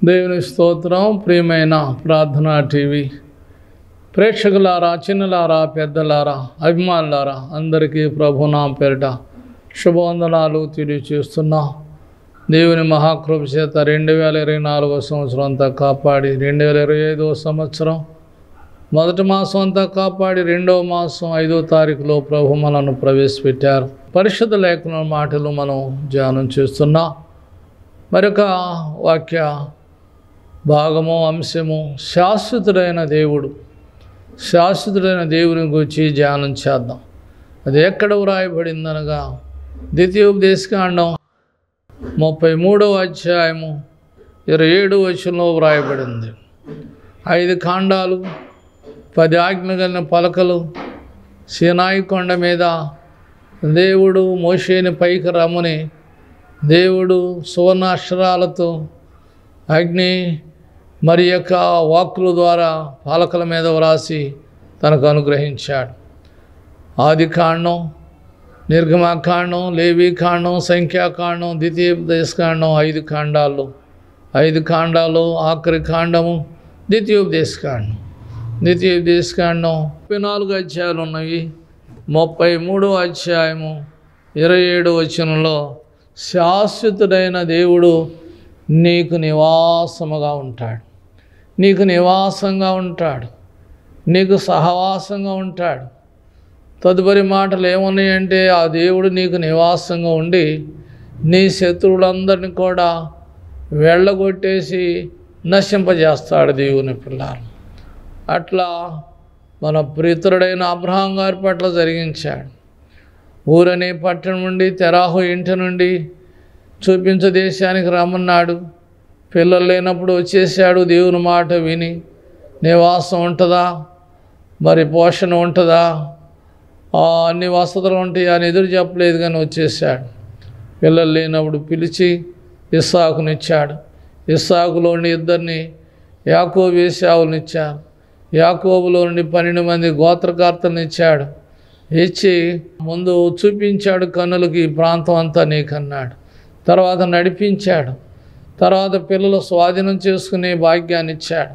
దేవుని స్తోత్రం. ప్రియమైన ప్రార్థనా టీవీ ప్రేక్షకులారా, చిన్నలారా, పెద్దలారా, అభిమానులారా, అందరికీ ప్రభునామ పేరిట శుభవందనాలు తెలియచేస్తున్నా. దేవుని మహాకృప చేత 2024 సంవత్సరం అంతా కాపాడి 2025 సంవత్సరం మొదటి మాసం అంతా కాపాడి 2వ మాసం 5వ తారీఖులో ప్రభు మనను ప్రవేశపెట్టారు. పరిశుద్ధ లేఖన మాటలు మనం ధ్యానం చేస్తున్నాం. మరొక వాక్య భాగము, అంశము శాశ్వతుడైన దేవుని గురించి ధ్యానం చేద్దాం. అది ఎక్కడ వ్రాయబడిందనగా ద్వితీయోపదేశకాండం 33వ అధ్యాయము 27వ వచనంలో వ్రాయబడింది. 5 కాండాలు, 10 ఆజ్ఞలు కలిగిన పలకలు సీనాయి కొండ మీద దేవుడు మోషేని పైకి రమ్మని దేవుడు సువర్ణ అక్షరాలతో అగ్ని మరి యొక్క వాక్కుల ద్వారా పలకల మీద వ్రాసి తనకు అనుగ్రహించాడు. ఆదికాండం, నిర్గమాకాండం, లేవీకాండం, సంఖ్యాకాండం, ద్వితీయోపదేశకాండం 5 కాండాలు. 5 కాండాలు, ఆఖరి కాండము ద్వితీయోపదేశకాండం. 34 అధ్యాయాలు ఉన్నవి. 33వ అధ్యాయము 27వ వచనంలో శాశ్వతుడైన దేవుడు నీకు నివాసముగా ఉంటాడు, నీకు నివాసంగా ఉంటాడు, నీకు సహవాసంగా ఉంటాడు. తదుపరి మాటలు ఏమున్నాయంటే, ఆ దేవుడు నీకు నివాసంగా ఉండి నీ శత్రువులందరినీ కూడా వెళ్ళగొట్టేసి నశింపజేస్తాడు దేవుని పిల్లలు. అట్లా మన ప్రీతుడైన అబ్రహాం గారి పట్ల జరిగించాడు. ఊరనే పట్టణం నుండి, తెరాహు ఇంటి నుండి చూపించే దేశానికి రమ్మన్నాడు. పిల్లలు లేనప్పుడు వచ్చేసాడు. దేవుని మాట విని నివాసం ఉంటుందా, మరి పోషణ ఉంటుందా, అన్ని వసతులు ఉంటాయి అని ఎదురు చెప్పలేదు, కానీ వచ్చేసాడు. పిల్లలు లేనప్పుడు పిలిచి ఇస్సాకునిచ్చాడు. ఇస్సాకులో నుండి 2 యాకోబు ఏశావులనిచ్చాడు. యాకోబులో నుండి 12 మంది గోత్రకర్తలను ఇచ్చాడు. ఇచ్చి ముందు చూపించాడు, కన్నులకి ఈ ప్రాంతం అంతా నీకన్నాడు. తర్వాత నడిపించాడు. తర్వాత పిల్లలు స్వాధీనం చేసుకునే భాగ్యాన్ని ఇచ్చాడు.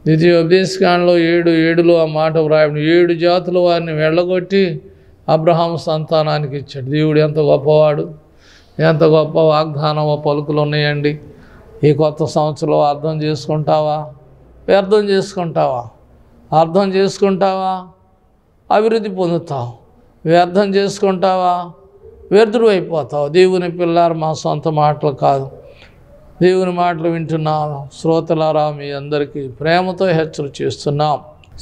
ద్వితీయోపదేశకాండంలో 7:7లో ఆ మాట వ్రాయబడి 7 జాతుల వారిని వెళ్ళగొట్టి అబ్రహాం సంతానానికి ఇచ్చాడు. దేవుడు ఎంత గొప్పవాడు, ఎంత గొప్ప వాగ్దానం పలుకులు ఉన్నాయండి. ఈ కొత్త సంవత్సరంలో అర్థం చేసుకుంటావా, వ్యర్థం చేసుకుంటావా? అర్థం చేసుకుంటావా, అభివృద్ధి పొందుతావు. వ్యర్థం చేసుకుంటావా, వ్యర్థుడు అయిపోతావు. దేవుని పిల్లారు మా సొంత మాటలు కాదు, దేవుని మాటలు వింటున్నాం. శ్రోతలారా, మీ అందరికీ ప్రేమతో హెచ్చరిక చేస్తున్నాం.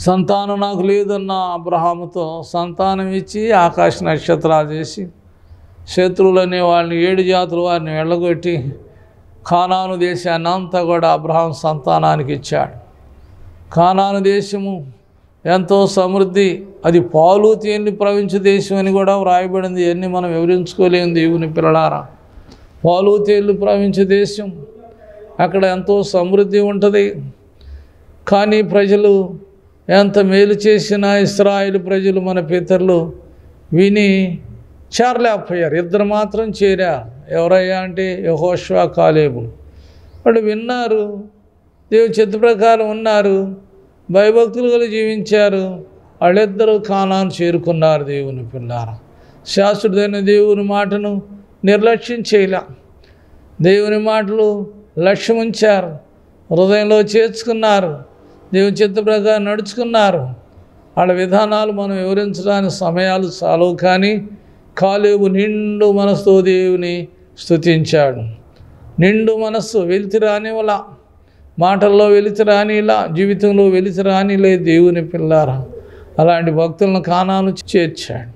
సంతానం నాకు లేదన్న అబ్రహాముతో సంతానం ఇచ్చి ఆకాశ నక్షత్రాలు చేసి శత్రువులనే వాళ్ళని 7 జాతుల వారిని వెళ్ళగొట్టి కానాను దేశాన్ని అంతా కూడా అబ్రహాం సంతానానికి ఇచ్చాడు. కానాను దేశము ఎంతో సమృద్ధి, అది పాలు తేనెలు ప్రవహించే దేశం అని కూడా వ్రాయబడింది. ఇవన్నీ మనం వివరించుకోలేము దేవుని పిల్లలారా. పాలు తేనెలు ప్రవహించే దేశం, అక్కడ ఎంతో సమృద్ధి ఉంటుంది. కానీ ప్రజలు ఎంత మేలు చేసినా ఇశ్రాయేలు ప్రజలు, మన పితరులు విని చేరలేకపోయారు. 2 మాత్రం చేరారు. ఎవరయ్యా అంటే యెహోషువ, కాలేబు. వాళ్ళు విన్నారు, దేవుని చిత్త ప్రకారం ఉన్నారు, భయభక్తులు కలిగి జీవించారు. వాళ్ళిద్దరూ కానాను చేరుకున్నారు. దేవుని పిల్లారా, శాశ్వతుడైన దేవుని మాటను నిర్లక్ష్యం చేయలే. దేవుని మాటలు లక్ష్యం ఉంచారు, హృదయంలో చేర్చుకున్నారు, దేవుని చిత్త ప్రకారం నడుచుకున్నారు. వాళ్ళ విధానాలు మనం వివరించడానికి సమయాలు చాలవు. కానీ కాలేబు నిండు మనసుతో దేవుని స్తుతించాడు. నిండు మనస్సు, వెలితి రానివలా, మాటల్లో వెలితి రానిలా, జీవితంలో వెలితి రానిలే దేవుని పిల్లారా. అలాంటి భక్తులను కానాను చేర్చాడు.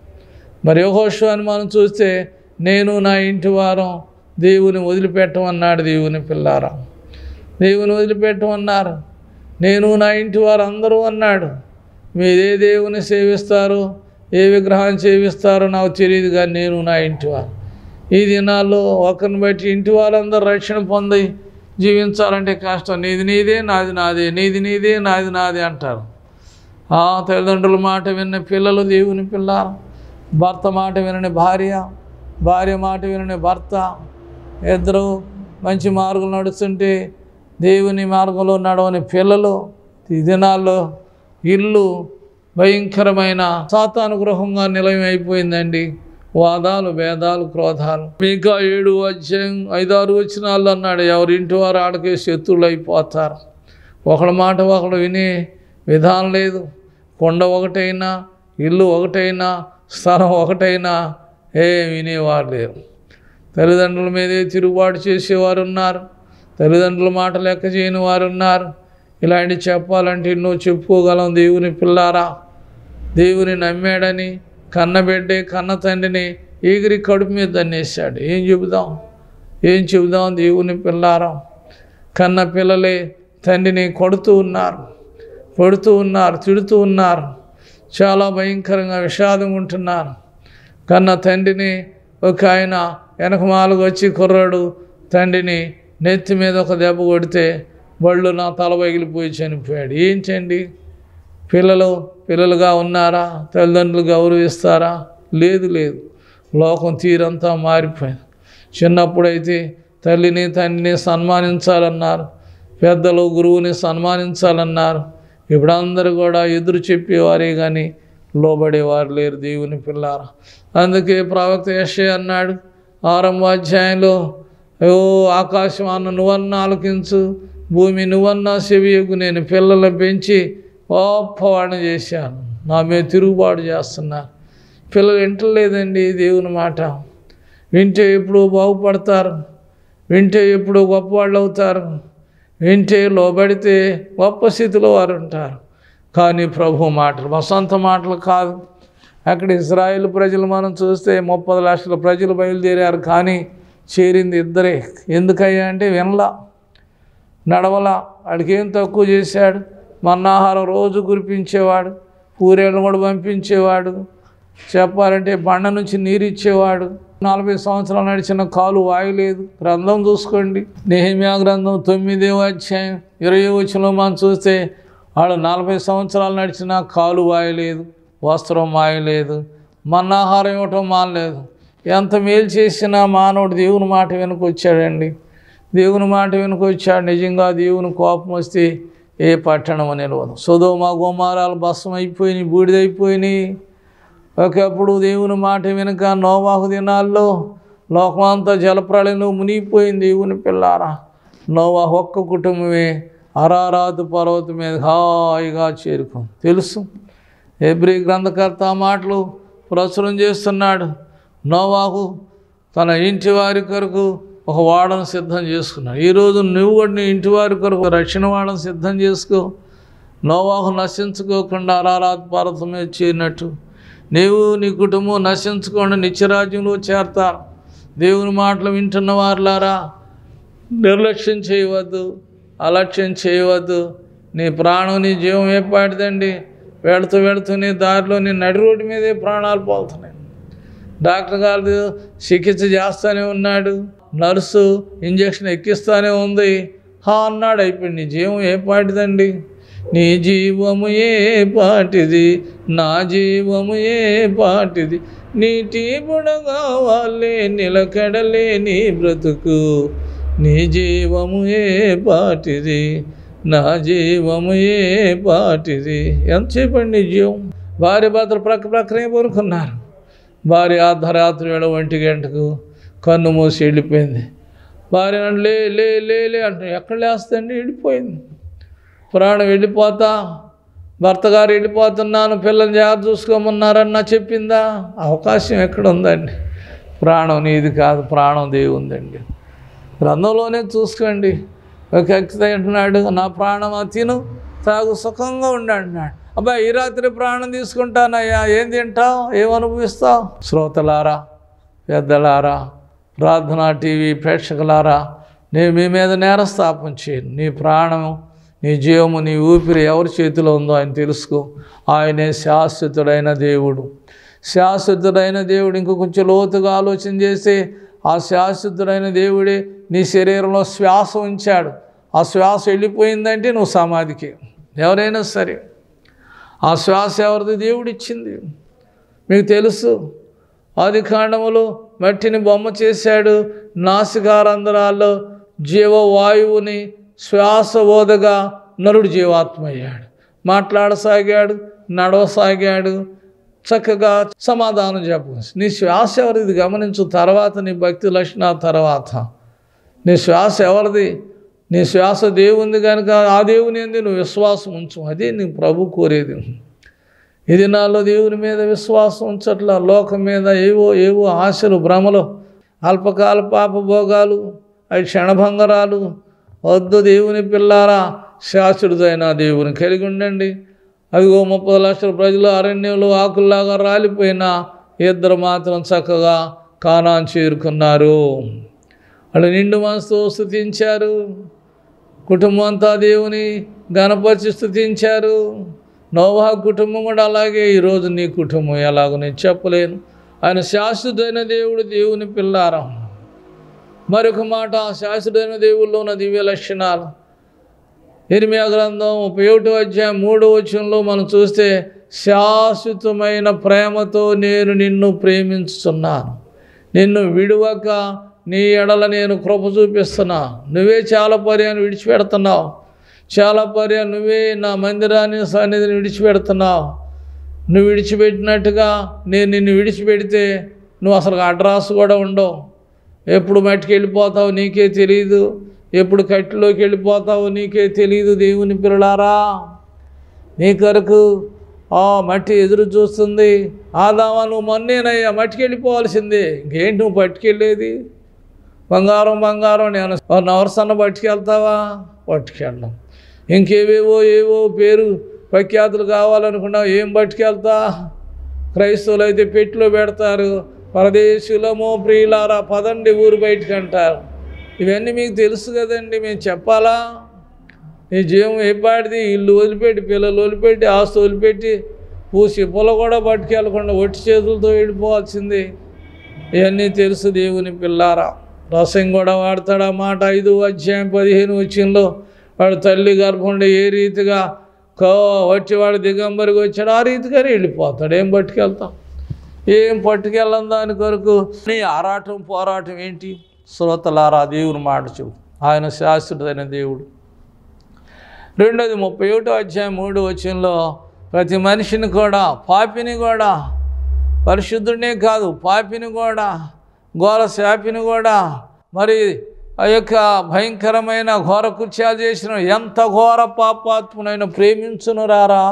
మరి యెహోషువని మనం చూస్తే, నేను నా ఇంటి వారం దేవుని వదిలిపెట్టమన్నాడు. దేవుని పిల్లారా, దేవుని వదిలిపెట్టమన్నారు. నేను నా ఇంటి వారు అందరూ అన్నాడు. మీరే దేవుని సేవిస్తారో, ఏ విగ్రహాన్ని సేవిస్తారో నాకు తెలియదు, కానీ నేను నా ఇంటి వారు. ఈ దినాల్లో ఒకరిని బట్టి ఇంటి వాళ్ళందరూ రక్షణ పొంది జీవించాలంటే కష్టం. నీది నీదే, నాది నాదే, నీది నీదే, నాది నాదే అంటారు. తల్లిదండ్రుల మాట విన్న పిల్లలు దేవుని పిల్లలు, భర్త మాట వినని భార్య, భార్య మాట వినని భర్త, ఇద్దరు మంచి మార్గం నడుస్తుంటే దేవుని మార్గంలో నడవని పిల్లలు ఈ దినాల్లో ఇల్లు భయంకరమైన సాతాను గృహంగా నిలయం అయిపోయిందండి. వాదాలు, భేదాలు, క్రోధాలు. మీకా 7:5-6 వచనాల్లో అన్నాడు, ఎవరింటి వారు ఆడకే శత్రువులు అయిపోతారు. ఒకళ్ళ మాట ఒకళ్ళు వినే విధానం లేదు. కొండ ఒకటైనా, ఇల్లు ఒకటైనా, స్థలం ఒకటైనా వినేవారు లేరు. తల్లిదండ్రుల మీదే తిరుగుబాటు చేసేవారు ఉన్నారు. తల్లిదండ్రుల మాట లెక్క చేయని వారు ఉన్నారు. ఇలాంటి చెప్పాలంటే ఎన్నో చెప్పుకోగలం. దేవుని పిల్లారా, దేవుని నమ్మాడని కన్నబిడ్డే కన్న తండ్రిని ఎగిరి కడుపు మీద దన్నేశాడు. ఏం చెబుదాం దేవుని పిల్లారా? కన్న పిల్లలే తండ్రిని కొడుతూ ఉన్నారు, తిడుతూ ఉన్నారు, చాలా భయంకరంగా విషాదం ఉంటున్నారు. కన్న తండ్రిని ఒక ఆయన వెనకమాలుగా వచ్చి కుర్రాడు తండ్రిని నెత్తి మీద ఒక దెబ్బ కొడితే బళ్ళు నా తల పగిలిపోయి చనిపోయాడు. ఏంటండి? పిల్లలుగా ఉన్నారా? తల్లిదండ్రులు గౌరవిస్తారా? లేదు. లోకం తీరంతా మారిపోయింది. చిన్నప్పుడైతే తల్లిని తండ్రిని సన్మానించాలన్నారు, పెద్దలు గురువుని సన్మానించాలన్నారు. ఇప్పుడు అందరూ కూడా ఎదురు చెప్పేవారే కానీ లోబడేవారు లేరు దేవుని పిల్లారా. అందుకే ప్రవక్త యెషయా అన్నాడు 6వ అధ్యాయంలో, ఆకాశం అన్న నువ్వన్నా ఆలకించు, భూమి నువ్వన్నా చెవియకు, నేను పిల్లలు పెంచి గొప్పవాడిని చేశాను, నా మీద తిరుగుబాటు చేస్తున్నారు. పిల్లలు వింటలేదండి దేవుని మాట. వింటే ఎప్పుడు బాగుపడతారు, వింటే ఎప్పుడు గొప్పవాళ్ళు అవుతారు, వింటే లోబడితే గొప్ప స్థితిలో వారు ఉంటారు. కానీ ప్రభు మాటలు వసంత మాటలు కాదు. అక్కడ ఇజ్రాయేల్ ప్రజలు మనం చూస్తే 30 లక్షల ప్రజలు బయలుదేరారు, కానీ చేరింది 2. ఎందుకయ్యా అంటే వినలా, నడవలా. వాడికి ఏం తక్కువ చేశాడు? మన్నాహారం రోజు కురిపించేవాడు, పూరేళ్ళను కూడా పంపించేవాడు, చెప్పాలంటే బండ నుంచి నీరు ఇచ్చేవాడు. 40 సంవత్సరాలు నడిచిన కాలు వాయలేదు. గ్రంథం చూసుకోండి, నెహెమ్యా గ్రంథం 9వ అధ్యాయం 20వ వచనంలో మనం చూస్తే వాడు 40 సంవత్సరాలు నడిచినా కాలు వాయలేదు, వస్త్రం వాయలేదు, మన్నాహారం ఇవ్వటం మానలేదు. ఎంత మేలు చేసినా మానవుడు దేవుని మాట వెనుకొచ్చాడండి. దేవుని మాట వెనుకొచ్చాడు. నిజంగా దేవుని కోపం వస్తే ఏ పట్టణం నిలవదు. సొదొమ గొమొర్రాలు భస్మం అయిపోయినాయి, బూడిదైపోయినాయి. ఒకప్పుడు దేవుని మాట వెనుక నోవాహు దినాల్లో లోకమంతా జలప్రళయంలో మునిగిపోయింది. దేవుని పిల్లారా, నోవాహు ఒక్క కుటుంబమే అరారాతు పర్వతం మీద హాయిగా చేరుకుంది. తెలుసు, హెబ్రీ గ్రంథకర్త ఆ మాటలు ప్రచురం చేస్తున్నాడు. నోవాహు తన ఇంటి వారి కొరకు ఒక వాడను సిద్ధం చేసుకున్నాడు. ఈరోజు నువ్వు కూడా నీ ఇంటి వారి కొరకు రక్షణ వాడను సిద్ధం చేసుకో. నోవాహు నశించుకోకుండా అరారాతు పర్వతం మీద చేరినట్టు నీవు నీ కుటుంబం నశించుకోండి, నిత్యరాజ్యంలో చేరతారు. దేవుని మాటలు వింటున్న వారులారా, నిర్లక్ష్యం చేయవద్దు, అలక్ష్యం చేయవద్దు. నీ ప్రాణం నీ జీవం ఏపాటిదండి? వెళుతూ నీ దారిలో నీ నడి రోడ్డు మీదే ప్రాణాలు పోతున్నాయి. డాక్టర్ గారు చికిత్స చేస్తూనే ఉన్నాడు, నర్సు ఇంజక్షన్ ఎక్కిస్తూనే ఉంది. అన్నాడు, అయిపోయింది. నీ జీవం ఏ పాటిదండి? నీ జీవము ఏ పాటిది, నా జీవము ఏ పాటిది, నీటి బుడగా వాళ్ళే నిలకడలే నీ బ్రతుకు, నీ జీవము ఏ పాటిది, నా జీవము ఏ పాటిది. ఎంతసేపండి నీ జీవం? భార్య భర్తలు ప్రక్కనే పడుకున్నారు. భార్య అర్ధరాత్రి 1 గంటకు కన్ను మూసి వెళ్ళిపోయింది. భార్య లే లే లే లే అంటే ఎక్కడ లేస్తండి? వెళ్ళిపోయింది. ప్రాణం వెళ్ళిపోతా, భర్త గారు వెళ్ళిపోతున్నాను, పిల్లల్ని జాగ్రత్త చూసుకోమన్నారన్నా చెప్పిందా? అవకాశం ఎక్కడ ఉందండి? ప్రాణం నీది కాదు, ప్రాణం దేవుందండి. గ్రంథంలోనే చూసుకోండి. ఒక వ్యక్తి అంటున్నాడు, నా ప్రాణం తిను తాగు సుఖంగా ఉండి అంటున్నాడు. అబ్బాయి, ఈ రాత్రి ప్రాణం తీసుకుంటానయ్యా, ఏం తింటావు, ఏమనుభవిస్తావు? శ్రోతలారా, పెద్దలారా, ప్రార్థనా టీవీ ప్రేక్షకులారా, నేను మీ మీద నేరస్థాపన చేయను. నీ ప్రాణం, నీ జీవము, నీ ఊపిరి ఎవరి చేతిలో ఉందో ఆయన తెలుసుకో. ఆయనే శాశ్వతుడైన దేవుడు. శాశ్వతుడైన దేవుడు ఇంక కొంచెం లోతుగా ఆలోచన చేస్తే ఆ శాశ్వతుడైన దేవుడే నీ శరీరంలో శ్వాస ఉంచాడు. ఆ శ్వాస వెళ్ళిపోయిందంటే నువ్వు సమాధికి. ఎవరైనా సరే ఆ శ్వాస ఎవరిది? దేవుడిచ్చింది. మీకు తెలుసు, ఆదికాండములో మట్టిని బొమ్మ చేశాడు, నాసికారంధ్రాల్లో జీవవాయువుని శ్వాస ఓదగా నరుడు జీవాత్మ అయ్యాడు. మాట్లాడసాగాడు, నడవసాగాడు, చక్కగా సమాధానం చెప్పవచ్చు. నీ శ్వాస ఎవరిది గమనించు. తర్వాత నీ భక్తి లక్షణాల తర్వాత నీ శ్వాస ఎవరిది? నీ శ్వాస దేవుంది కనుక ఆ దేవుని యందు నువ్వు విశ్వాసం ఉంచు. అది నీ ప్రభు కోరేది. ఇది నాలో దేవుని మీద విశ్వాసం ఉంచట్లా, లోకం మీద ఏవో ఆశలు, భ్రమలు, అల్పకాల పాపభోగాలు, అవి క్షణభంగరాలు వద్దు. దేవుని పిల్లారా, శాశ్వతుడైన దేవుని కలిగి ఉండండి. అదిగో 30 లక్షల ప్రజలు అరణ్యంలో ఆకుల్లాగా రాలిపోయినా ఇద్దరు మాత్రం చక్కగా కానాను చేరుకున్నారు. వాళ్ళు నిండు మనసుతో స్తుతించారు. కుటుంబం అంతా దేవుని గణపరిచి స్తుతించారు. నోవహు కుటుంబం కూడా అలాగే. ఈరోజు నీ కుటుంబం ఎలాగో నేను చెప్పలేను. ఆయన శాశ్వతమైన దేవుడు, దేవుని పిల్లారా. మరొక మాట, శాశ్వతమైన దేవుల్లో ఉన్న దివ్య లక్షణాలు. ఇర్మియా గ్రంథం 31వ అధ్యాయం 3వ వచనంలో మనం చూస్తే, శాశ్వతమైన ప్రేమతో నేను నిన్ను ప్రేమించుతున్నాను, నిన్ను విడువక నీ ఎడల నేను కృప చూపిస్తున్నా. నువ్వే చాలా పర్యాన్ని విడిచిపెడుతున్నావు, చాలా పర్యాలు నువ్వే నా మందిరాన్ని సన్నిధిని విడిచిపెడుతున్నావు. నువ్వు విడిచిపెట్టినట్టుగా నేను నిన్ను విడిచిపెడితే నువ్వు అసలు అడ్రస్ కూడా ఉండవు. ఎప్పుడు మట్టికి వెళ్ళిపోతావు నీకే తెలియదు, ఎప్పుడు కట్టిలోకి వెళ్ళిపోతావు నీకే తెలియదు. దేవుని పిల్లలారా, నీ కొరకు మట్టి ఎదురు చూస్తుంది. ఆదామా, నువ్వు మొన్నేనయ్యా మట్టికి వెళ్ళిపోవాల్సిందే. ఇంకేంటి నువ్వు పట్టుకెళ్ళేది? బంగారం నేను నవరసన్న పట్టుకెళ్తావా? పట్టుకెళ్ళడం. ఇంకేవేవో పేరు ప్రఖ్యాతులు కావాలనుకున్నావు, ఏం పట్టుకెళ్తా? క్రైస్తవులు అయితే పెట్టిలో పెడతారు. పరదేశులమో ప్రియులారా పదండి ఊరు బయటికి అంటారు. ఇవన్నీ మీకు తెలుసు కదండి, మేము చెప్పాలా? నీ జీవం ఏపాటిది? ఇల్లు వదిలిపెట్టి, పిల్లలు వదిలిపెట్టి, ఆస్తి వదిలిపెట్టి, పూసి పొల కూడా పట్టుకెళ్ళకుండా ఒట్టి చేతులతో వెళ్ళిపోవాల్సింది. ఇవన్నీ తెలుసు దేవుని పిల్లారా. రసం కూడా వాడతాడు. ఆ మాట 5వ అధ్యాయం 15వ వచనంలో, వాడు తల్లి గర్భంలో ఏ రీతిగా వచ్చి వాడు దిగంబరికి వచ్చాడు ఆ రీతిగానే వెళ్ళిపోతాడు. ఏం పట్టుకెళ్తాం? ఏం పట్టుకెళ్ళం దాని కొరకు. నీ ఆరాటం పోరాటం ఏంటి? శ్రోతలారా, దేవుని మాట చెబు. ఆయన శాశ్వతుడైన దేవుడు. రెండోది 31వ అధ్యాయం 3వ వచనంలో, ప్రతి మనిషిని కూడా, పాపిని కూడా, పరిశుద్ధుడినే కాదు పాపిని కూడా, ఘోర శాపిని కూడా, మరి ఆ యొక్క భయంకరమైన ఘోర కృత్యాలు చేసిన ఎంత ఘోర పాపాత్మునైనా ప్రేమించును రారా,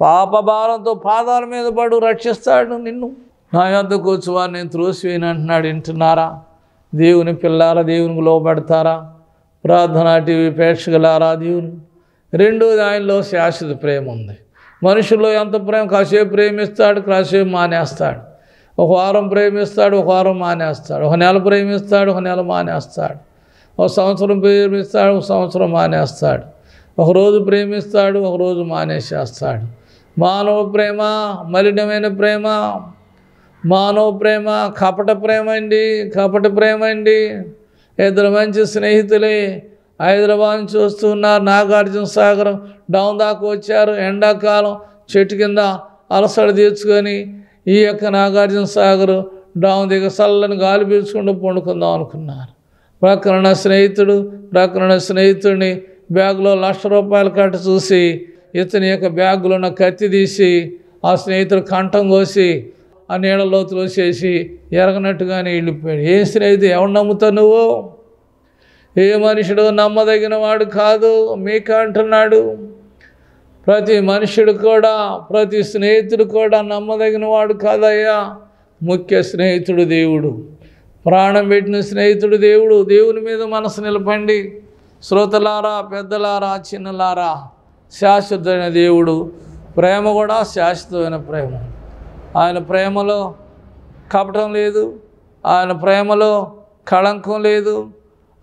పాప భారంతో పాదాల మీద పడు రక్షిస్తాడు నిన్ను. నా యొద్దకు వచ్చి వారు నేను త్రోసివేయను అంటున్నాడు. వింటున్నారా? దేవుని పిల్లారా, దేవునికి లోబడతారా? ప్రార్థనా టీవీ ప్రేక్షకులారా, దేవుని రెండోది, ఆయనలో శాశ్వత ప్రేమ ఉంది. మనుషుల్లో ఎంత ప్రేమ, కాసేపు ప్రేమిస్తాడు, కాసేపు మానేస్తాడు. ఒక వారం ప్రేమిస్తాడు, ఒక వారం మానేస్తాడు. ఒక నెల ప్రేమిస్తాడు, ఒక నెల మానేస్తాడు. ఒక సంవత్సరం ప్రేమిస్తాడు, ఒక సంవత్సరం మానేస్తాడు. ఒకరోజు ప్రేమిస్తాడు, ఒకరోజు మానేసేస్తాడు. మానవ ప్రేమ మలినమైన ప్రేమ, మానవ ప్రేమ కపట ప్రేమ అండి. ఇద్దరు మంచి స్నేహితులే హైదరాబాద్ నుంచి వస్తున్నారు. నాగార్జున సాగరం డౌన్ దాకా వచ్చారు. ఎండాకాలం చెట్టు కింద అలసట తీర్చుకొని ఈ యొక్క నాగార్జున సాగర్ డౌన్ దిగ చల్లని గాలి పీల్చుకుంటూ పండుకుందాం అనుకున్నారు. ప్రకరణ స్నేహితుడిని బ్యాగులో ₹1,00,000 కట్ట చూసి ఇతని యొక్క బ్యాగులో ఉన్న కత్తి తీసి ఆ స్నేహితుడు కంఠం కోసి ఆ నీళ్ళలో త్రోసేసి ఎరగనట్టుగానే వెళ్ళిపోయాడు. ఏ స్నేహితుడు? ఎవరు నమ్ముతావు నువ్వు? ఏ మనుషుడు నమ్మదగిన వాడు కాదు మీక అంటున్నాడు. ప్రతి మనుషుడు కూడా, ప్రతి స్నేహితుడు కూడా నమ్మదగిన వాడు కాదయ్యా. ముఖ్య స్నేహితుడు దేవుడు, ప్రాణం పెట్టిన స్నేహితుడు దేవుడు. దేవుని మీద మనసు నిలపండి. శ్రోతలారా, పెద్దలారా, చిన్నలారా, శాశ్వతమైన దేవుడు. ప్రేమ కూడా శాశ్వతమైన ప్రేమ. ఆయన ప్రేమలో కపటం లేదు, ఆయన ప్రేమలో కళంకం లేదు,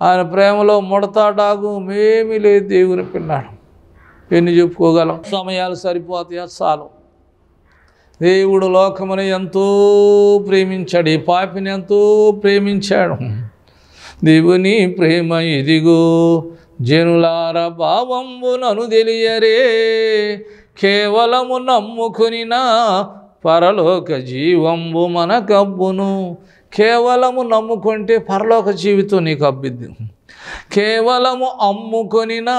ఆయన ప్రేమలో ముడతాడాగు మేమీ లేదు. దేవుని పిల్లాడు, ఎన్ని చెప్పుకోగలం? సమయాలు సరిపోతాయా? చాలు. దేవుడు లోకమును ఎంతో ప్రేమించాడు, ఈ పాపిని ఎంతో ప్రేమించాడు. దేవుని ప్రేమ ఇదిగో జనులార భావంబునను తెలియరే, కేవలము నమ్ముకునినా పరలోక జీవంబు మనకబ్బును. కేవలము నమ్ముకుంటే పరలోక జీవితం నీకు అబ్బిద్ది. కేవలము అమ్ముకొనినా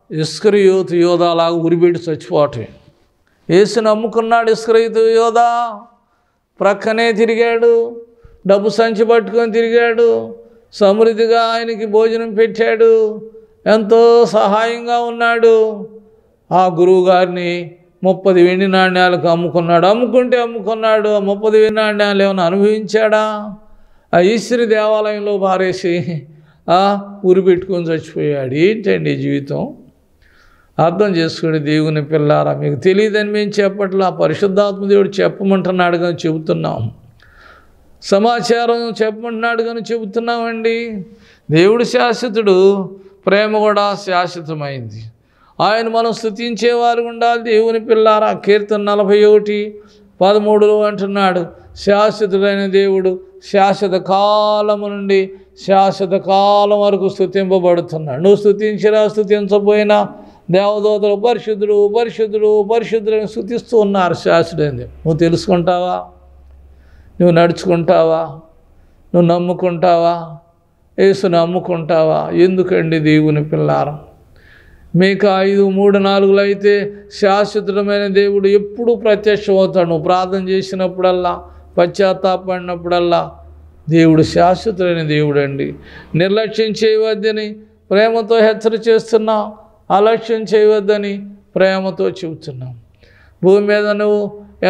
ఇస్కరియోతు యోధ అలాగా ఉరిపెట్టి చచ్చిపోవటమే. యేసుని అమ్ముకున్నాడు ఇస్కరియోతు యోధ, ప్రక్కనే తిరిగాడు, డబ్బు సంచి పట్టుకొని తిరిగాడు, సమృద్ధిగా ఆయనకి భోజనం పెట్టాడు, ఎంతో సహాయంగా ఉన్నాడు. ఆ గురువు గారిని 30 వెండి నాణ్యాలకు అమ్ముకున్నాడు. అమ్ముకున్నాడు. ఆ 30 వెండి నాణ్యాలు ఏమైనా అనుభవించాడా? ఆ ఈశ్వరి దేవాలయంలో పారేసి ఉరి పెట్టుకొని చచ్చిపోయాడు. ఏంటండి జీవితం? అర్థం చేసుకోండి దేవుని పిల్లారా. మీకు తెలియదని మేము చెప్పట్లా, పరిశుద్ధాత్మ దేవుడు చెప్పమంటున్నాడు కానీ చెబుతున్నాం. సమాచారం చెప్పమంటున్నాడు కానీ చెబుతున్నామండి. దేవుడు శాశ్వతుడు, ప్రేమ కూడా శాశ్వతమైంది. ఆయన మనం స్తుతించేవారు ఉండాలి. దేవుని పిల్లారా, కీర్తన 41:13 అంటున్నాడు, శాశ్వతుడైన దేవుడు శాశ్వత కాలము నుండి శాశ్వత కాలం వరకు స్తుతింపబడుతున్నాడు. నువ్వు స్తుతించినా స్తుతించబోయినా దేవదూతలు పరిశుద్ధుడు పరిశుద్ధుడు పరిశుద్ధులని స్తుతిస్తూ ఉన్నారు. శాశ్వతుడైంది నువ్వు తెలుసుకుంటావా? నువ్వు నడుచుకుంటావా? నువ్వు నమ్ముకుంటావా? యేసుని నమ్ముకుంటావా? ఎందుకండి దేవుని పిల్లారా? మీకు 5:3-4 అయితే శాశ్వతమైన దేవుడు ఎప్పుడూ ప్రత్యక్షం అవుతాడు. నువ్వు ప్రార్థన చేసినప్పుడల్లా, పశ్చాత్తాపడినప్పుడల్లా దేవుడు శాశ్వతమైన దేవుడు అండి. నిర్లక్ష్యం చేయవద్దని ప్రేమతో హెచ్చరిక చేస్తున్నాం, అలక్ష్యం చేయవద్దని ప్రేమతో చెబుతున్నాం. భూమి మీద నువ్వు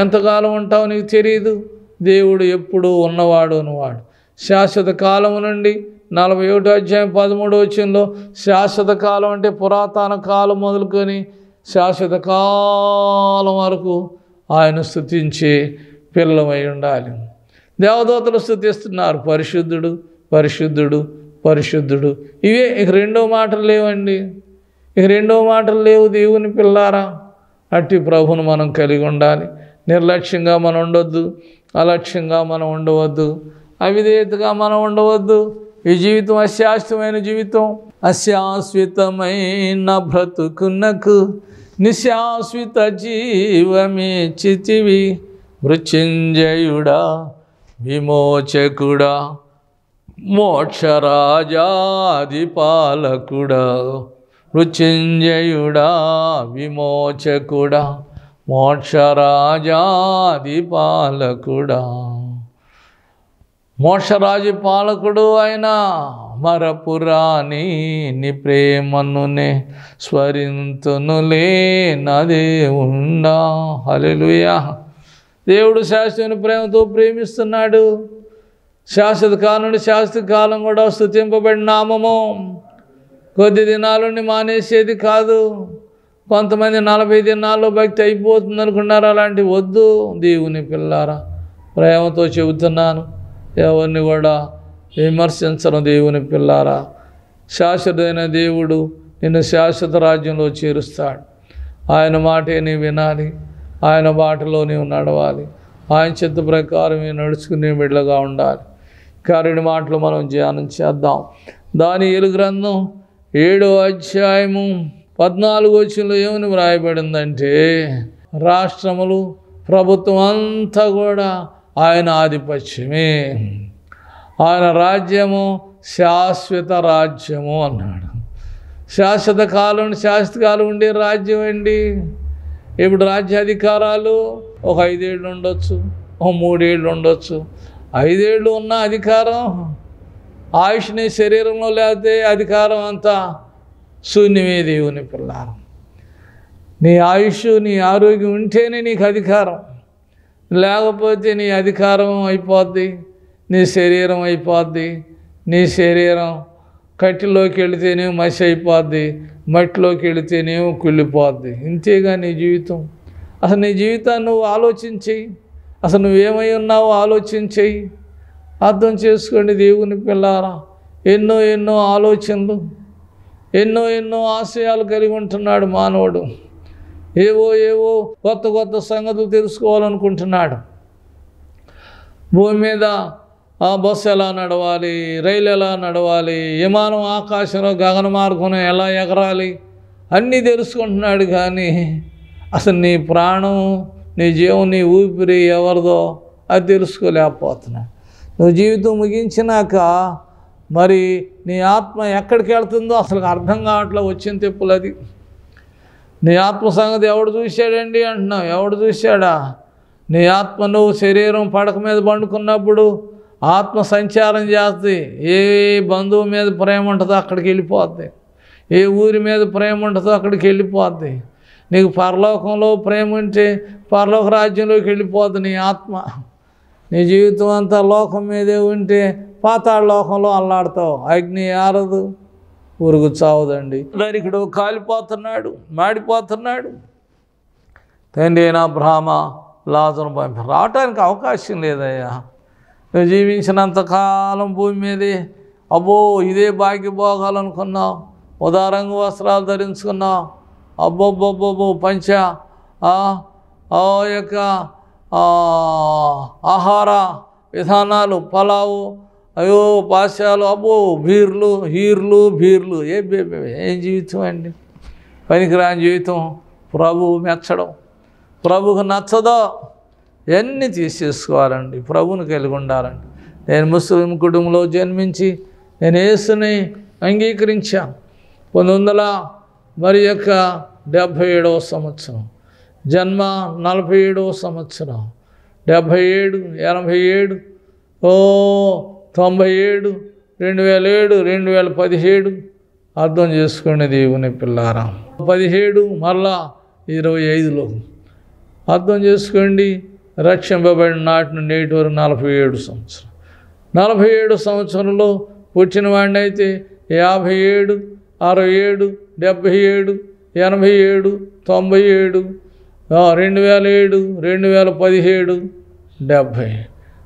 ఎంతకాలం ఉంటావు నీకు తెలియదు. దేవుడు ఎప్పుడూ ఉన్నవాడు అన్నవాడు. శాశ్వత కాలము నుండి 41:13 శాశ్వత కాలం అంటే పురాతన కాలం మొదలుకొని శాశ్వత కాలం వరకు ఆయన స్తుతించే పిల్లలమై ఉండాలి. దేవదూతలు స్తుతిస్తున్నారు, పరిశుద్ధుడు పరిశుద్ధుడు పరిశుద్ధుడు. ఇవే ఇక రెండో మాటలు లేవండి. ఇక రెండో మాటలు లేవు దేవుని పిల్లారా. అట్టి ప్రభును మనం కలిగి ఉండాలి. నిర్లక్ష్యంగా మనం ఉండవద్దు, అలక్ష్యంగా మనం ఉండవద్దు, అవిధేయతగా మనం ఉండవద్దు. ఈ జీవితం అశాశ్వతమైన జీవితం. అశాశ్వతమైన బ్రతుకునకు నిశాశ్వత జీవమే చితివి. మృత్యుంజయుడా విమోచకుడా మోక్షరాజాది పాలకుడా. మృత్యుంజయుడా విమోచకుడా మోక్షరాజాది పాలకుడా. మోక్షరాజు పాలకుడు ఆయన మరపురాని నీ ప్రేమనునే స్మరింతునులే నదే ఉండా. హల్లెలూయా. దేవుడు శాశ్వత ప్రేమతో ప్రేమిస్తున్నాడు. శాశ్వత కాలం నుండి శాశ్వత కాలం కూడా స్తుతింపబడిన నామము. కొద్ది దినాలని మానేసేది కాదు. కొంతమంది 40 దినాల్లో భక్తి అయిపోతుంది అనుకున్నారు. అలాంటి వద్దు దేవుని పిల్లారా. ప్రేమతో చెబుతున్నాను, ఎవరిని కూడా విమర్శించను దేవుని పిల్లారా. శాశ్వతమైన దేవుడు నిన్ను శాశ్వత రాజ్యంలో చేరుస్తాడు. ఆయన మాటే నీవు వినాలి, ఆయన బాటలో నీవు నడవాలి, ఆయన చిత్త ప్రకారం నడుచుకునే బిడ్డగా ఉండాలి. కారుని మాటలు మనం ధ్యానం చేద్దాం. దానియేలు గ్రంథం 7:14 ఏమని వ్రాయబడిందంటే, రాష్ట్రములు ప్రభుత్వం అంతా కూడా ఆయన ఆధిపత్యమే, ఆయన రాజ్యము శాశ్వత రాజ్యము అన్నాడు. శాశ్వత కాలం ఉండే రాజ్యం అండి. ఇప్పుడు రాజ్యాధికారాలు ఒక 5 ఏళ్ళు ఉండొచ్చు, ఒక 3 ఏళ్ళు ఉండొచ్చు. 5 ఏళ్ళు ఉన్న అధికారం ఆయుష్ని శరీరంలో లేకపోతే అధికారం అంతా శూన్యమే దేవుని పిల్లారం. నీ ఆయుష్ నీ ఆరోగ్యం ఉంటేనే నీకు అధికారం, లేకపోతే నీ అధికారం అయిపోద్ది, నీ శరీరం అయిపోద్ది. నీ శరీరం కట్టిలోకి వెళితేనేమో మసి అయిపోద్ది, మట్టిలోకి వెళితేనేమో కుళ్ళిపోద్ది. ఇంతేగా నీ జీవితం. అసలు నీ జీవితాన్ని నువ్వు ఆలోచించేయి. అసలు నువ్వేమై ఉన్నావో ఆలోచించేయి. అర్థం చేసుకోండి దేవుని పిల్లారా. ఎన్నో ఎన్నో ఆలోచనలు, ఎన్నో ఎన్నో ఆశయాలు కలిగి ఉంటున్నాడు మానవుడు. ఏవో ఏవో కొత్త కొత్త సంగతులు తెలుసుకోవాలనుకుంటున్నాడు. భూమి మీద బస్సు ఎలా నడవాలి, రైలు ఎలా నడవాలి, విమానం ఆకాశంలో గగన మార్గం ఎలా ఎగరాలి అన్నీ తెలుసుకుంటున్నాడు. కానీ అసలు నీ ప్రాణం, నీ జీవం, నీ ఊపిరి ఎవరిదో అది తెలుసుకోలేకపోతున్నాడు. నువ్వు జీవితం ముగించినాక మరి నీ ఆత్మ ఎక్కడికి వెళ్తుందో అసలు అర్థం కావట్లే, వచ్చిన తెప్పులు అది. నీ ఆత్మ సంగతి ఎవడు చూశాడండి అంటున్నావు, ఎవడు చూశాడా? నీ ఆత్మ నువ్వు శరీరం పడక మీద పండుకున్నప్పుడు ఆత్మ సంచారం చేస్తుంది. ఏ బంధువు మీద ప్రేమ ఉంటుందో అక్కడికి వెళ్ళిపోద్ది, ఏ ఊరి మీద ప్రేమ ఉంటుందో అక్కడికి వెళ్ళిపోద్ది. నీకు పరలోకంలో ప్రేమ ఉంటే పరలోక రాజ్యంలోకి వెళ్ళిపోద్ది నీ ఆత్మ. నీ జీవితం అంతా లోకం మీదే ఉంటే పాతాళ లోకంలో అల్లాడుతావు. అగ్ని ఆరదు, ఉరుగు చావదండి. దరికుడు కాలిపోతున్నాడు, మాడిపోతున్నాడు. తండ్రి అయినా బ్రాహ్మ లాజరును పంపి రావటానికి అవకాశం లేదయ్యా. నువ్వు జీవించినంతకాలం భూమి మీదే అబ్బో ఇదే భాగ్యభోగాలనుకున్నావు, ఉదారంగా వస్త్రాలు ధరించుకున్నావు, అబ్బోబ్బోబ్బో పంచ ఆ యొక్క ఆహార విధానాలు, పలావు, అయ్యో పాశాలు, అబ్బో బీర్లు బీర్లు. ఏం జీవితం అండి, పనికిరాని జీవితం. ప్రభువు మెచ్చడం, ప్రభువుకు నచ్చదో ఇవన్నీ తీసేసుకోవాలండి, ప్రభువుని కలిగి ఉండాలండి. నేను ముస్లిం కుటుంబంలో జన్మించి నేను యేసుని అంగీకరించాను 1977వ సంవత్సరం, జన్మ 47వ సంవత్సరం, 77, 87, 97, 2007, 2017. అర్థం చేసుకోండి దేవుని పిల్లారా. 17 మరలా 25లో అర్థం చేసుకోండి. రక్షింపబడిన నాటి నుండి నేటి వరకు 47 సంవత్సరం. 47 సంవత్సరంలో పుట్టిన వాడిని అయితే 57, 67, 77, 87, 97, 2007, 2017, 70,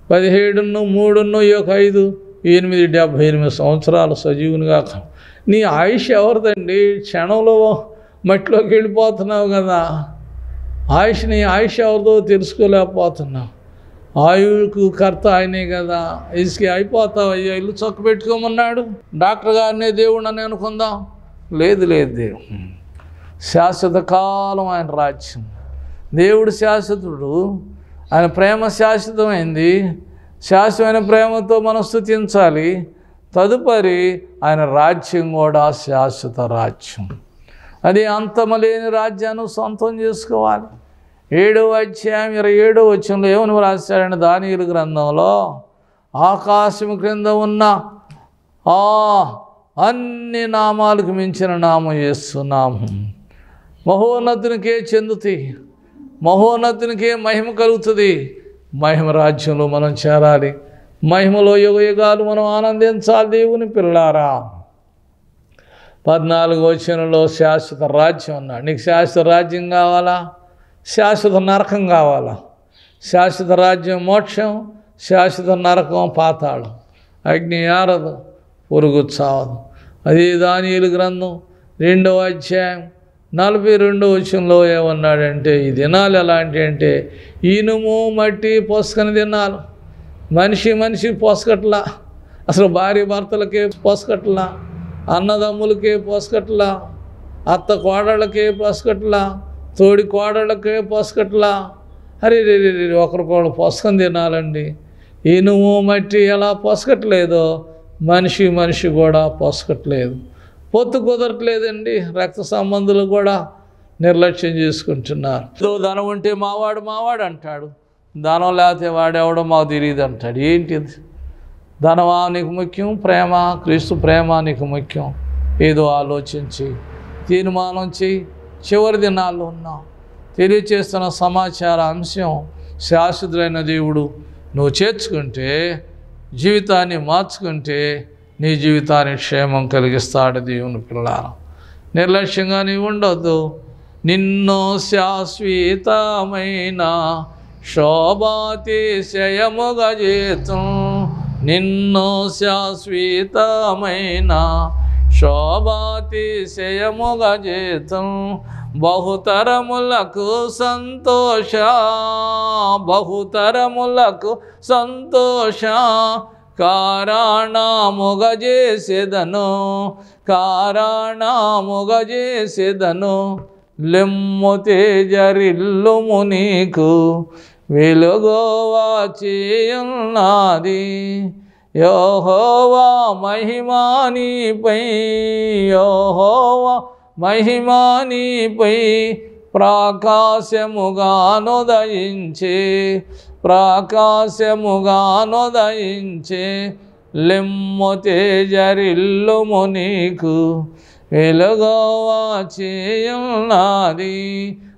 17, 3, 5, 8, 78 సంవత్సరాలు సజీవునిగా. నీ ఆయుష్ ఎవరిదండి? క్షణంలో మట్టిలోకి వెళ్ళిపోతున్నావు కదా. నీ ఆయుష్ ఎవరిదో తెలుసుకోలేకపోతున్నావు. ఆయువుకు కర్త ఆయనే కదా. ఇసుకి అయిపోతావు, అయ్యా ఇల్లు చొక్క పెట్టుకోమన్నాడు డాక్టర్ గారినే దేవుడు అని అనుకుందాం. లేదు దేవుడు శాశ్వత కాలం, ఆయన రాజ్యం. దేవుడు శాశ్వతుడు, ఆయన ప్రేమ శాశ్వతమైంది. శాశ్వతమైన ప్రేమతో మనం స్తుతించాలి. తదుపరి ఆయన రాజ్యం కూడా శాశ్వత రాజ్యం. అది అంతమలేని రాజ్యాన్ని సొంతం చేసుకోవాలి. 7వ అధ్యాయం 27వ వచనంలో ఏమని రాశాడంటే దానియేలు గ్రంథంలో, ఆకాశం క్రింద ఉన్న అన్ని నామాలకు మించిన నామం యేసు నామం. మహోన్నతునికే చెందుతాయి, మహోన్నతునికే మహిమ కలుగుతుంది. మహిమ రాజ్యంలో మనం చేరాలి, మహిమలో యుగ యుగాలు మనం ఆనందించాలి దేవుని పిల్లారా. 14వ వచనంలో శాశ్వత రాజ్యం అన్నాడు. నీకు శాశ్వత రాజ్యం కావాలా? శాశ్వత నరకం కావాలా? శాశ్వత రాజ్యం మోక్షం, శాశ్వత నరకం పాతాళం. అగ్ని ఆరదు, పురుగు చావదు. అది దానియేలు గ్రంథం 2వ అధ్యాయం 42వ వచనంలో ఏమన్నాడంటే, ఈ దినాలు ఎలాంటి అంటే ఇనుము మట్టి పొసకని దినాలు. మనిషి పోసకట్లా, అసలు భార్య భర్తలకే పోసకట్లా, అన్నదమ్ములకే పోసకట్లా, అత్త కోడళ్ళకే పోసకట్లా, తోడి కోడళ్ళకే పోసకట్లా. అరే ఒకరికొకరు పోసకని తినాలండి. ఇనుము మట్టి ఎలా పోసకట్లేదో మనిషి కూడా పోసకట్లేదు. పొత్తు కుదరట్లేదండి. రక్త సంబంధులు కూడా నిర్లక్ష్యం చేసుకుంటున్నారు. ధనం ఉంటే మావాడు అంటాడు, ధనం లేకపోతే వాడెవడో మాకు తెలియదు అంటాడు. ఏంటిది? ధనమా నీకు ముఖ్యం? ప్రేమ, క్రీస్తు ప్రేమ నీకు ముఖ్యం? ఏదో ఆలోచించి తీర్మానం చేయి. చివరి దినాల్లో ఉన్నాం. తెలియచేస్తున్న సమాచార అంశం, శాశ్వతులైన దేవుడు నువ్వు చేర్చుకుంటే, జీవితాన్ని మార్చుకుంటే నీ జీవితాన్ని క్షేమం కలిగిస్తాడు దేవుని పిల్లారా. నిర్లక్ష్యంగా నీవు ఉండొద్దు. నిన్ను శాశ్వతమైన శోభాతిశయముగా చేతుం, నిన్ను శాశ్వతమైన శోభాతిశయముగా చేతుం. బహుతరములకు సంతోష కారణముగా చేసేదను. లెమ్ము తేజరిల్లుము నీకు వెలుగోవా చేయున్నది. యెహోవా మహిమా నీపై, యెహోవా మహిమా నీపై ప్రకాశముగానోదయించే, ప్రకాశముగానోదయించే. లెమ్ము తేజరిల్లుము నీకు వెలుగోవా చేయున్నది.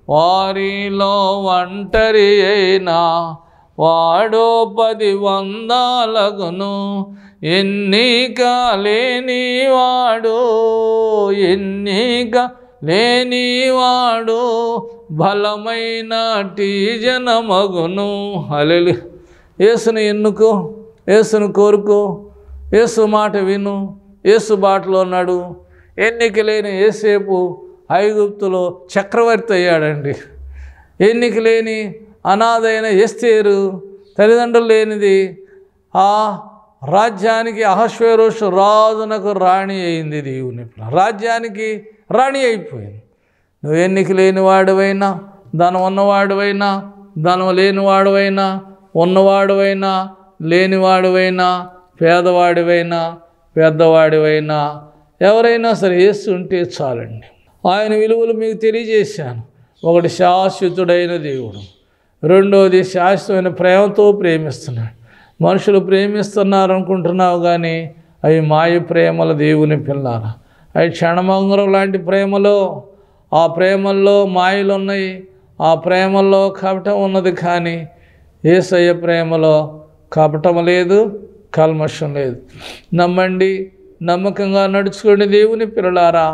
వారిలో ఒంటరి అయినా వాడో 10 వందలగును. ఎన్నిక లేనివాడు, ఎన్నిక లేనివాడు బలమైన జనమగును. హల్లెలూయా. యేసుని ఎన్నుకో, యేసును కోరుకో, యేసు మాట విను, యేసు బాటలో నడు. ఎన్నిక లేని యేసేపు ఐగుప్తులో చక్రవర్తి అయ్యాడండి. ఎన్నిక లేని అనాథైన ఎస్తేరు తల్లిదండ్రులు లేనిది ఆ రాజ్యానికి అహశ్వేరోషు రాజునకు రాణి అయింది. దేవుని రాజ్యానికి రాణి అయిపోయింది. నువ్వు ఎన్నిక లేనివాడివైనా, ధనం ఉన్నవాడివైనా, ధనం లేనివాడివైనా, ఉన్నవాడివైనా, లేనివాడివైనా, పేదవాడివైనా, పెద్దవాడివైనా, ఎవరైనా సరే యేసు ఉంటే చాలండి. ఆయన విలువలు మీకు తెలియజేశాను. ఒకటి శాశ్వతుడైన దేవుడు, రెండోది శాశ్వతమైన ప్రేమతో ప్రేమిస్తున్నాడు. మనుషులు ప్రేమిస్తున్నారు అనుకుంటున్నావు కానీ అవి మాయ ప్రేమల దేవుని పిల్లారా. అవి క్షణమంగరం లాంటి ప్రేమలో, ఆ ప్రేమల్లో మాయలు ఉన్నాయి, ఆ ప్రేమల్లో కపటం ఉన్నది. కానీ యేసయ్య ప్రేమలో కపటం లేదు, కల్మషం లేదు. నమ్మండి, నమ్మకంగా నడుచుకోండి దేవుని పిల్లలారా.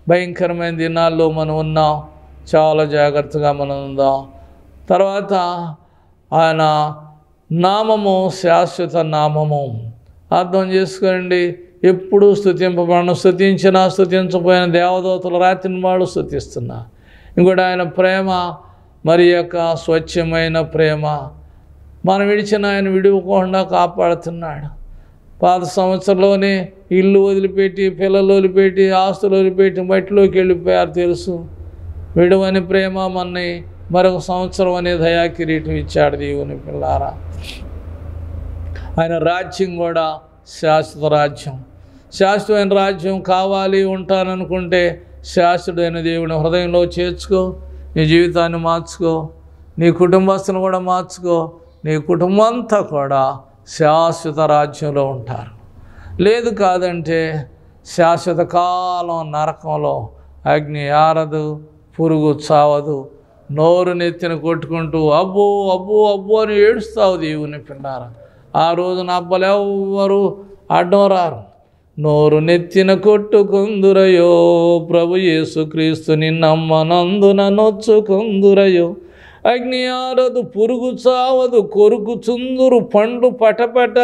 భయంకరమైన దినాల్లో మనం ఉన్నాం, చాలా జాగ్రత్తగా మనం ఉందాం. తర్వాత ఆయన నామము శాశ్వత నామము. అర్థం చేసుకోండి. ఎప్పుడు స్తుతింపబడిన, స్తుతించినా స్తుతించబోయిన దేవదూతలు రాత్రిని వాళ్ళు స్తుతిస్తున్నారు. ఇంకోటి ఆయన ప్రేమ మరి యొక్క స్వచ్ఛమైన ప్రేమ. మనం విడిచిన ఆయన విడివకుండా కాపాడుతున్నాడు. పాత సంవత్సరంలోనే ఇల్లు వదిలిపెట్టి, పిల్లలు వదిలిపెట్టి, ఆస్తులు వదిలిపెట్టి మట్టిలోకి వెళ్ళిపోయారు తెలుసు. విడువని ప్రేమ మన్ని మరొక సంవత్సరం అనే దయా కిరీటం ఇచ్చాడు దేవుని పిల్లారా. ఆయన రాజ్యం కూడా శాశ్వత రాజ్యం. శాశ్వతమైన రాజ్యం కావాలి ఉంటాననుకుంటే శాశ్వతమైన దేవుని హృదయంలో చేర్చుకో. నీ జీవితాన్ని మార్చుకో, నీ కుటుంబస్తులను కూడా మార్చుకో. నీ కుటుంబం అంతా కూడా శాశ్వత రాజ్యంలో ఉంటారు. లేదు కాదంటే శాశ్వత కాలం నరకంలో అగ్ని ఆరదు, పురుగు చావదు. నోరు నెత్తిన కొట్టుకుంటూ అబ్బో అబ్బో అబ్బో అని ఏడుస్తావు దేవుని పిల్లారా. ఆ రోజున అబ్బలు ఎవ్వరు అడ్డం రారు. నోరు నెత్తిన కొట్టుకుందురయో, ప్రభు యేసుక్రీస్తుని నమ్మనందున నొచ్చుకుందురయో. అగ్ని ఆరదు, పురుగు చావదు, కొరుకుచుందురు పండ్లు పటపట.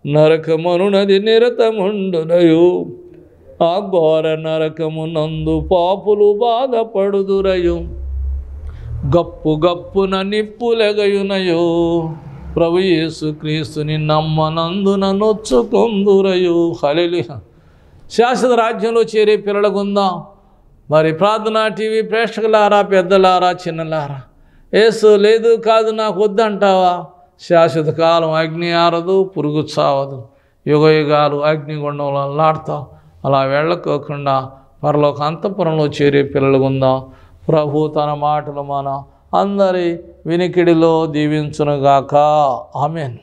నరకమనునది నిరతముండునయో, ఆ ఘోర నరకమునందు పాపులు బాధపడుదురయో. గప్పు గప్పున నిప్పులెగయునయో, ప్రభు యేసుక్రీస్తుని నమ్మనందున నొచ్చుకుందురయో. హల్లెలూయా. శాశ్వత రాజ్యంలో చేరే పిల్లలకుందాం. మరి ప్రార్థనా టీవీ ప్రేక్షకులారా, పెద్దలారా, చిన్నలారా, యేసు లేదు కాదు నాకు వద్దంటావా? శాశ్వత కాలం అగ్ని ఆరదు, పురుగు చావదు. యుగ యుగాలు అగ్నిగుండంలో అల్లాడతావు. అలా వెళ్ళకోకుండా పరలోక అంతఃపురంలో చేరే పిల్లలుగుందాం. ప్రభు తన మాటలు మన అందరి వినికిడిలో దీవించునుగాక. ఆమేన్.